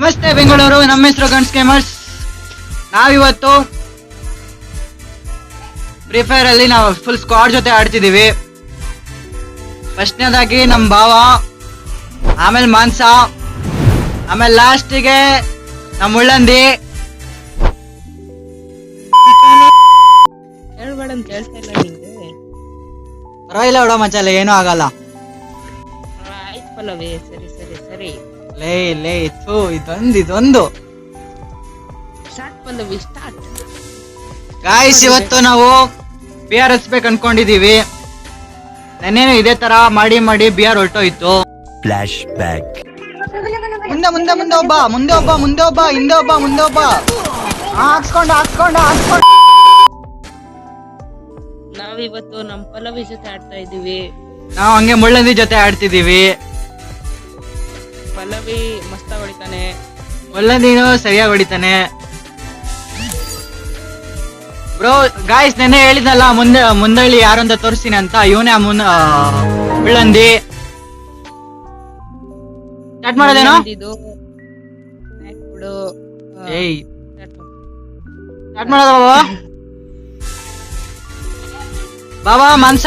ನಮಸ್ತೆ ಬೆಂಗಳೂರು, ನಮ್ಮ ಹೆಸರು ಗನ್ಸ್ ಗೇಮರ್ಸ್. ನಾವಿವತ್ತು ಫ್ರೀ ಫೈರ್ ಅಲ್ಲಿ ನಾವು ಫುಲ್ ಸ್ಕ್ವಾಡ್ ಜೊತೆ ಆಡ್ತಿದೀವಿ. ಫಸ್ಟ್ನೇದಾಗಿ ನಮ್ ಭಾವ, ಆಮೇಲೆ ಮಾನ್ಸ, ಆಮೇಲೆ ಲಾಸ್ಟಿಗೆ ನಮ್ ಉಳ್ಳಂದಿ. ಪರವಾಗಿಲ್ಲ ಬಿಡೋ ಮಚ್ಚಲ್ಲ, ಏನೂ ಆಗಲ್ಲ. ಲೇ ಲೇ ಥೂ, ಇದೊಂದು ಗಾಯ್ಸ್, ಇವತ್ತು ನಾವು BR ಹಚ್ಬೇಕು ಅನ್ಕೊಂಡಿದೀವಿ. ನೆನ್ನೇನು ಇದೇ ತರ ಮಾಡಿ BR ಹೊರಟೋಯ್ತು. Flash back. ಮುಂದೆ ಒಬ್ಬ ಹಿಂದೆ ಒಬ್ಬ ಹಾಕ್ಸ್ಕೊಂಡು ನಾವಿವತ್ತು ನಮ್ ಪಲ್ಲವಿ ಜೊತೆ ಆಡ್ತಾ ಇದೀವಿ. ನಾವು ಹಂಗೆ ಮುಳ್ಳಂದಿ ಜೊತೆ ಆಡ್ತಿದೀವಿ. ಪಲ್ಲವಿ ಮಸ್ತ ಹೊಡಿತಾನೆ, ಮುಳ್ಳಂದಿನೂ ಸರಿಯಾಗಿ ಹೊಡಿತಾನೆ. ಬ್ರೋ ಗಾಯ್ಸ್, ನೆನ್ನೆ ಹೇಳಿದ್ನಲ್ಲ ಮುಂದಳ್ಳಿ ಯಾರು ಅಂತ ತೋರಿಸ್ತೀನಿ ಅಂತ. ಇವನೇ ಮುಳ್ಳಂದಿ. ಸ್ಟಾರ್ಟ್ ಮಾಡೋದೇನೋ? ಏಯ್ ಸ್ಟಾರ್ಟ್ ಮಾಡೋದ ಬಾಬಾ ಮಾನ್ಸ.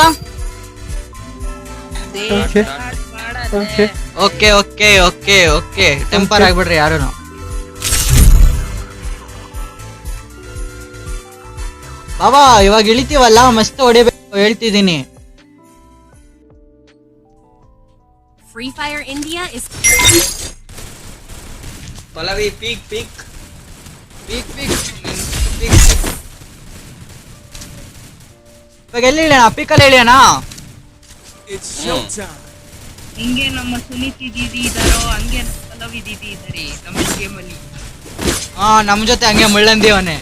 Okay okay okay okay temper ಆಗ್ಬಿಡ್ರಿ ಯಾರು. ಬಾಬಾ ಇವಾಗ ಇಳಿತೀವಲ್ಲ, ಮಸ್ತ್ ಹೊಡಿಬೇಕು ಹೇಳ್ತಿದ್ದೀನಿ. Free Fire India is Pallavi peak ಇವಾಗ ಎಲ್ಲಿ ಇಳಿಯೋಣ? ಪೀಕಲ್ಲಿ ಇಳಿಯೋಣ. ಹಿಂಗೆ ನಮ್ಮ ಸುನೀತ್ ದೀದಿ ಇದಾರೋ ಹಂಗೆ ಪಲ್ಲವಿ ದೀದಿ ಇದಾರೆ ನಮ್ಮ ಗೇಮ್ ಅಲ್ಲಿ. ನಮ್ ಜೊತೆ ಹಂಗೆ ಮುಳ್ಳಂದಿ ಅವನೇ.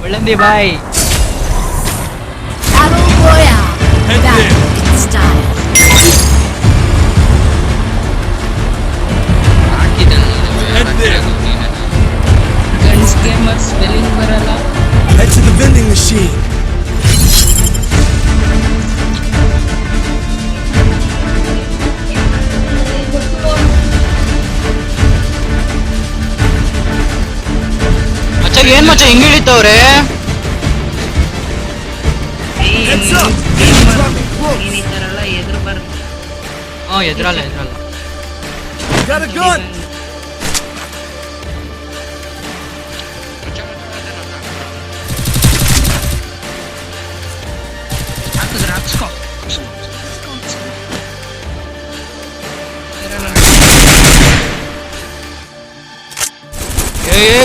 ಮುಳ್ಳಂದಿ ಬಾಯ್. Battle Royale. Battle style. Guns gamer spelling ಬರಲ್ಲ. Head to the vending machine. ಮಚ್ಚ ಏನ್ ಮಚ್ಚ ಹಿಂಗ್ ಇಳಿತವ್ರೆ? Heads up. ನೀನ್ ಈ ತರ ಎಲ್ಲ ಎದುರು ಬರ್. ಎದ್ರಲ್ಲ Got a gun. ಹಾಕಿದ್ರೆ ಹಾಕ್ಸ್ಕೊ.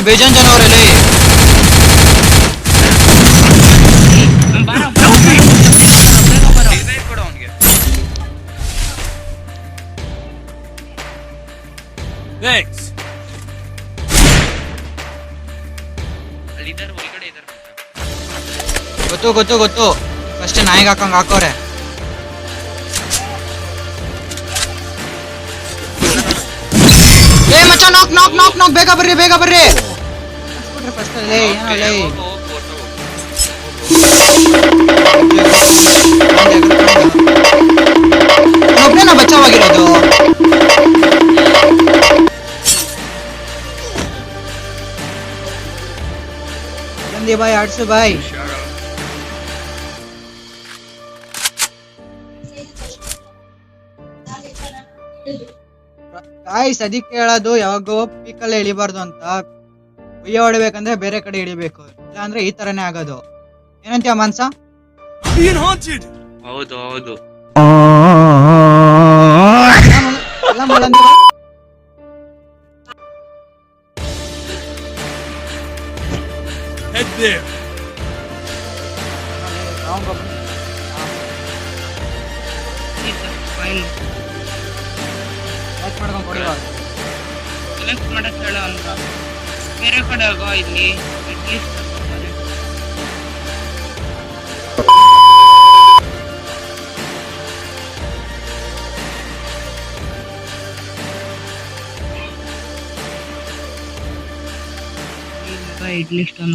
ಬೇಜಾನ್ ಜನ ಅವರಲ್ಲಿ. Thanks. ಗೊತ್ತು ಫಸ್ಟ್ ನಾಯಿಗೆ ಹಾಕೋರೆ. ಏ ಮಚ್ಚ ನಾಕ್ ಬೇಗ ಬರ್ರಿ. ಫಸ್ಟ್ ಒಬ್ಬನೇ ನಾ ಬಚಾವಾಗಿರೋದು. ಬಂದಿ ಬಾಯ್, ಆಡ್ಸು ಬಾಯ್. ಗಾಯ್ಸ್, ಅದಕ್ಕೆ ಹೇಳೋದು ಯಾವಾಗೋ ಪೀಕಲ್ಲೇ ಇಳಿಬಾರ್ದು ಅಂತ. ಉಯ್ಯ ಹೊಡಿಬೇಕಂದ್ರೆ ಬೇರೆ ಕಡೆ ಇಳಿಬೇಕು, ಇಲ್ಲಾಂದ್ರೆ ಈ ತರನೇ ಆಗೋದು. ಏನಂತೀಯ ಮಾನ್ಸ? Being haunted. ಹೌದು ಎಲ್ಲ ಮುಳ್ಳಂದಿ Head there. ಸೆಲೆಕ್ಟ್ ಮಾಡಕ್ ಹೇಳ ಅಂತ. ಬೇರೆ ಕಡೆ ಆಗೋ ಇಲ್ಲಿ ಅಟ್ಲೀಸ್ಟ್ ಇಡ್ಲಿ ಸ್ಟೋನ್.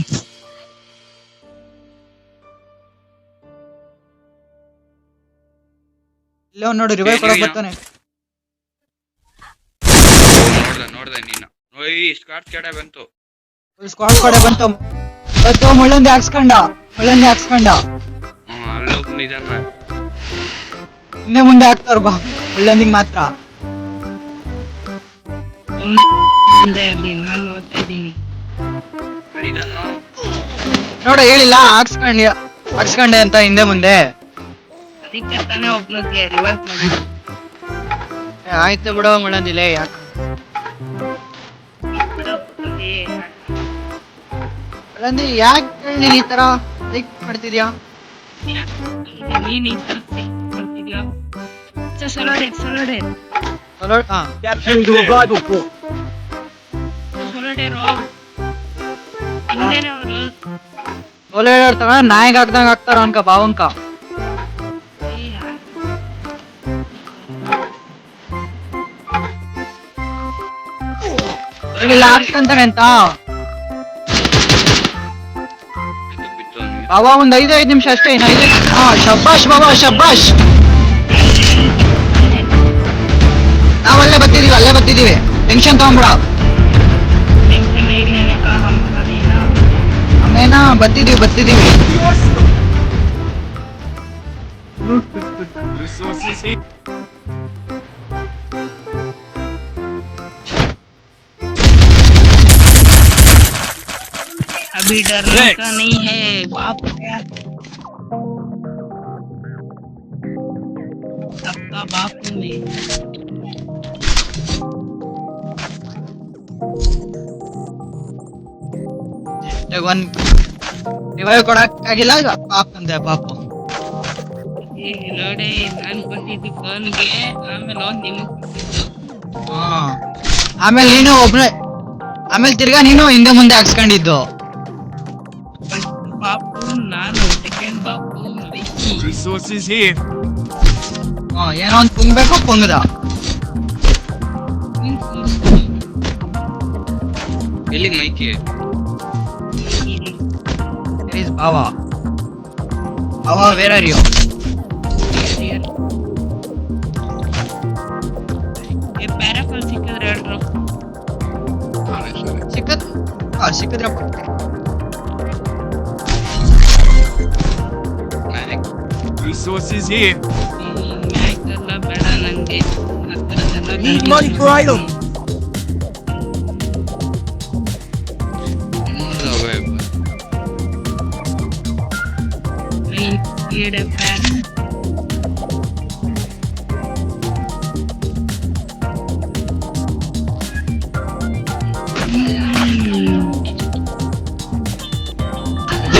ಇಲ್ಲೋ ನೋಡಿ ರಿವೈವ್ ಕೊಡಕ್ ಬರ್ತಾನೆ. ನೋಡ್ದೆ ನೀನು ಓಯ್ ಸ್ಕಾಟ್ ಕೆಡೆ ಬಂತು ಸ್ಕ್ವಾಡ್ ಕಡೆ ಬಂತು ಮುಳ್ಳಂದಿ ಹಾಕ್ಸ್ಕೊಂಡ ಅಲ್ಲೋಗ್ ನಿಧಾನ ಹಿಂದೆ ಮುಂದೆ ಹಾಕ್ತಾರ ಬಾ ಮುಳ್ಳಂದಿಗ್ ಮಾತ್ರ ಮುಂದೆ ಇರ್ಲಿ, ನಾನ್ ನೋಡ್ತಾ ಇದ್ದೀನಿ. ನೋಡ ಹೇಳಿಲ್ಲ ಹಾಕ್ಸ್ಕೊಂಡೆ ಅಂತ ಹಿಂದೆ ಮುಂದೆ ಅದಕ್ಕೆ ತಾನೇ ಒಬ್ನಿಗೆ ರಿವರ್ಸ್ ಮಾಡಿ ಆಯ್ತು ಬಿಡೋ ಮುಳ್ಳಂದಿಲೆ ಯಾಕ ಮುಳ್ಳಂದಿ ಯಾಕೆ ನೀನ್ ಈ ತರ ಲೈಕ್ ಮಾಡ್ತಿದ್ಯಾ ನೀನ್ ಈ ತರ ಮಾಡ್ತಿದ್ಯಾ ಸೊಲೋಡೆ Captain to revival port. ಸೊಲೋಡೆ ರೋ ಹಿಂದೆನೆ ಅವರು ಒಲೆ ತಗೊಂಡ ನಾಯಿಗೆ ಹಾಕ್ದಂಗ ಹಾಕ್ತಾರ ಅನ್ಕ ಬಾವಂಕ ಇಲ್ಲ ಹಾಕ್ತಂತಾನೆ ಅಂತ ಬಿತ್ತು ಬಾಬಾ ಒಂದ್ 5 ನಿಮಿಷ ಅಷ್ಟೇ ಇನ್ನು 5 ಶಬ್ಬಾಷ್ ಬಾಬಾ ಶಬ್ಬಾಷ್ ನಾವ್ ಅಲ್ಲೇ ಬರ್ತಿದೀವಿ ಟೆನ್ಷನ್ ತಗೊಂಬಿಡ ಆಮೇನ ಬರ್ತಿದೀವಿ Resources here. अभी डरने का नहीं है बाप सबका बाप हूँ मैं ಒಂದ್ ರಿವೈವ್ ಕೊಡಕ್ಕಾಗಿಲ್ಲ ಪಾಪ ಅಂದೆ ಪಾಪು ये हिलोड़े नान ಕೊಟ್ಟಿದ್ದು ಕನ್ಗೆ ಆಮೇಲೆ ಅವ್ನು ನಿಮಗೆ ಆಮೇಲೆ ನೀನು ಒಬ್ನೇ ಆಮೇಲೆ ತಿರ್ಗಾ ನೀನು ಹಿಂದೆ ಮುಂದೆ ಹಾಕ್ಸ್ಕೊಂಡಿದ್ದು ಬಾಪು ನಾನು second Bapu Vicky Resources here. ಏನೋ ಒಂದ್ ಪುಂಗ್ಬೇಕು ಪುಂಗದ ಎಲ್ಲಿಗೆ ಮೈಕಿ ಬಾವಾ ವೇರ್ ಆರ್ ಯು ಪ್ಯಾರಾಫಲ್ ಸಿಕ್ಕಿದ್ರೆ ಹೇಳ್ರು ಸಿಕ್ಕಿದ್ರೆ Resources here. ಮ್ಯಾಕ್ದೆಲ್ಲ ಬೇಡ ನಂಗೆ Need money for item.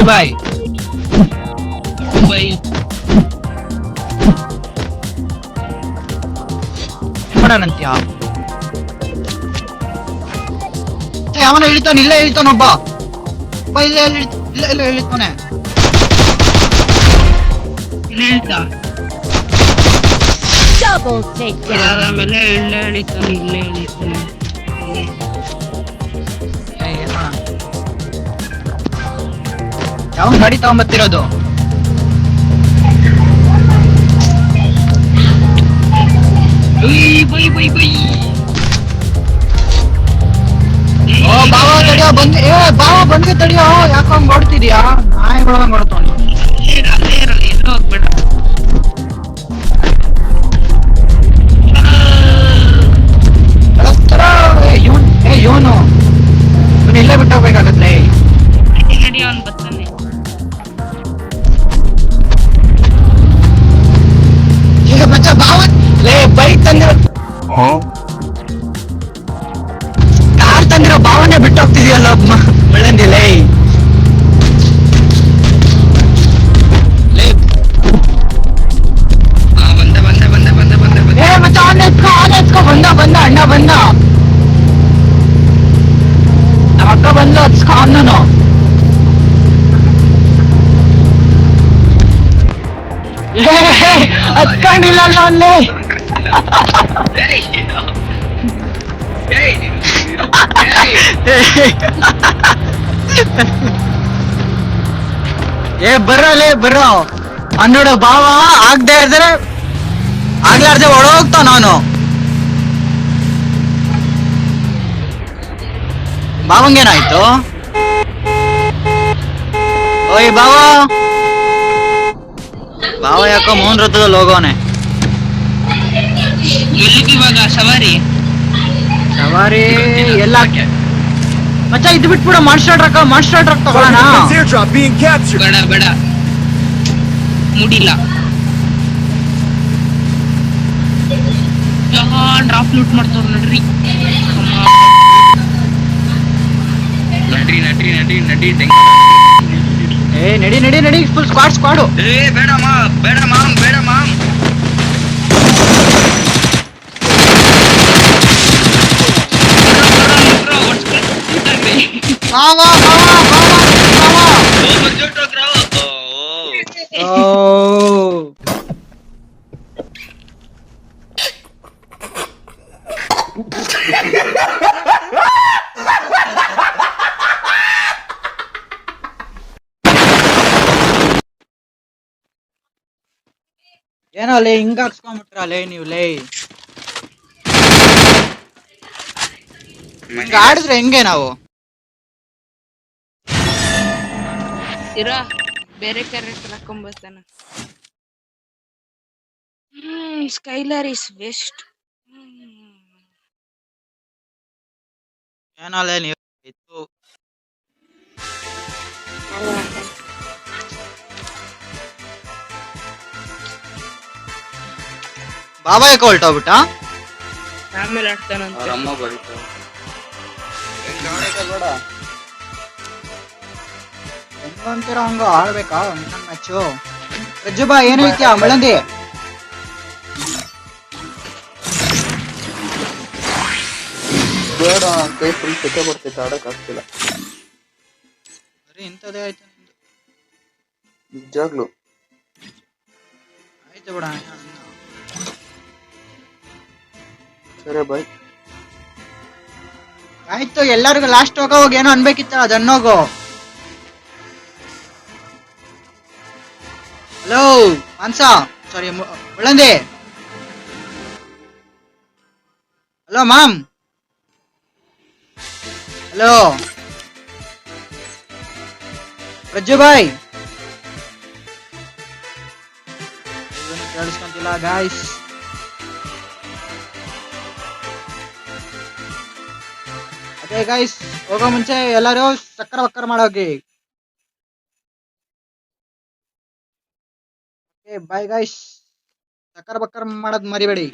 ಬಾಯ್ ಮಾಡೋಣಂತ್ಯ ಅವನ ಇಲ್ಲೇ ಇಳಿತಾನೊಬ್ಬ ಇಲ್ಲೇ ಇಳಿತಾನೆ ಹೇಳ್ತಾ Double takedown. ಆಮೇಲೆ ಇಲ್ಲೇ ಎಳಿತಾನೆ ಯಾವ ಗಾಡಿ ತಗೊಂಬತ್ತಿರೋದು ಬಾವ ಬಂದ್ಗೆ ತಡಿಯೋ ಯಾಕೋ ಹಂಗ್ ನೋಡ್ತಿದ್ಯಾ ನಾಯಿಗಳ ನೋಡ್ತಾನೆ ಹೋಗ್ಬೇಡ ಇವನು ಇಲ್ಲೇ ಬಿಟ್ಟು ಹೋಗ್ಬೇಕಾಗತ್ತೆ ನಡಿ ಅವ್ನು ಬರ್ತಾನೆ ಈಗ ಮಚ್ಚ ಬಾವ ಬೈಕ್ ತಂದಿರೋ ಕಾರ್ ತಂದಿರೋ ಭಾವನೆ ಬಿಟ್ಟು ಹೋಗ್ತಿದ್ಯಲ್ಲ ಬೆಳಂದಿಲ್ಲ ಏ ಮಚ್ಚ ಅವನ್ ಎತ್ಕೊ ಬಂದ ಅಣ್ಣ ಬಂದ ನಮ್ಮ ಅಕ್ಕ ಬಂದು ಹತ್ಸ್ಕೊ ಅವನು ಹತ್ಕೊಂಡಿಲ್ಲ ಅಲ್ಲಿ ಬರೋ ಅನ್ನೋಡ ಭಾವ ಆಗದೆ ಇದ್ರೆ ಆಗ್ಲಾರ್ದೆ ಒಳಗೋಗ್ತಾವ ನಾನು ಬಾವಂಗೇನಾಯ್ತು? ಓಯ್ ಬಾವ, ಬಾವ ಯಾಕೋ ಮೌನ್ ರಥದಲ್ಲಿ ಹೋಗೋನೆ. ಎಲ್ಲಿಗೆ ಇವಾಗ ಸವಾರಿ? ಸವಾರಿ ಎಲ್ಲ ಮಚ್ಚ ಇದು ಬಿಟ್ಬಿಡು. ಮಾನ್ಸ್ಟರ್ ಟ್ರಕ್ ತಗೊಳ್ಳೋಣ. Defense airdrop being captured. ಬೇಡ ಬೇಡ, ಮುಡಿಲ್ಲ. ಡ್ರಾಪ್ ಲೂಟ್ ಮಾಡ್ತಾರ ನೋಡ್ರಿ. ನಡ್ರಿ ನಡ್ರಿ ನಡ್ರಿ ನಡ್ರಿ ಏ ನಡಿ ಫುಲ್ ಸ್ಕ್ವಾಡು. ಬೇಡ ಮಾಮ್ ಬಾವ ಓ ಏನೋ ಲೇ ಹಿಂಗ ಹಾಕ್ಸ್ಕೊಂಡ್ಬಿಟ್ರಲ್ಲೇ ನೀವು ಲೇ. ಹಿಂಗ ಆಡಿದ್ರೆ ಹೆಂಗೆ ನಾವು? ಇರೋ ಬೇರೆ ಕ್ಯಾರೆಕ್ಟರ್ ಹಾಕೊಂಬರ್ತಾನ. Skyler is best. ಏನೋ ಲೇ ನೀವು ಇತ್ತು. ಬಾಬಾ ಯಾಕೆ ಹೊಲ್ಟೋಗ್ಬಿಟ್ಟ? ಆಮೇಲೆ ಆಡ್ತಾನಂತ. ಅಮ್ಮ ಬರೀತಾರೆ. ಹೆಂಗಂತೀರ ಹಂಗ ಆಡ್ಬೇಕಾ ಇನ್ನೊಂದ್ ಮ್ಯಾಚು? ರಜ್ಜುಬಾ ಏನ್ ಹೇಳ್ತೀಯ ಮಳಂದಿ? ಬೇಡ ಕೈ ಫುಲ್ ಸೆಕೆ ಬರ್ತೈತೆ, ಆಡಕ್ ಆಗ್ತಿಲ್ಲ ಬರೀ ಇಂಥದೇ ಆಯ್ತು ನಿಂದು. ನಿಜಾಗ್ಲು. ಆಯ್ತು ಬಿಡ. ಸರಿ ಬಾಯ್. ಆಯ್ತು ಎಲ್ಲರಿಗೂ ಲಾಸ್ಟ್ ಹೋಗೋವಾಗ ಏನೋ ಅನ್ಬೇಕಿತ್ತ ಅದನ್ನೋಗು. ಹಲೋ ಮಾನ್ಸ, ಸಾರಿ ಮುಳ್ಳಂದಿ. Hello mom. ಹಲೋ ರಜ್ಜುಬಾಯ್. ಕೇಳಿಸ್ಕೊಂತಿಲ್ಲ ಗಾಯ್ಸ್. ಅದೇ ಗೈಸ್ ಹೋಗೋ ಮುಂಚೆ ಎಲ್ಲರೂ ಸಕ್ಕರ ಮಾಡೋಗಿ. ಬಾಯ್ ಗೈಸ್, ಸಕ್ಕರ ಮಾಡೋದ್ ಮರಿಬೇಡಿ.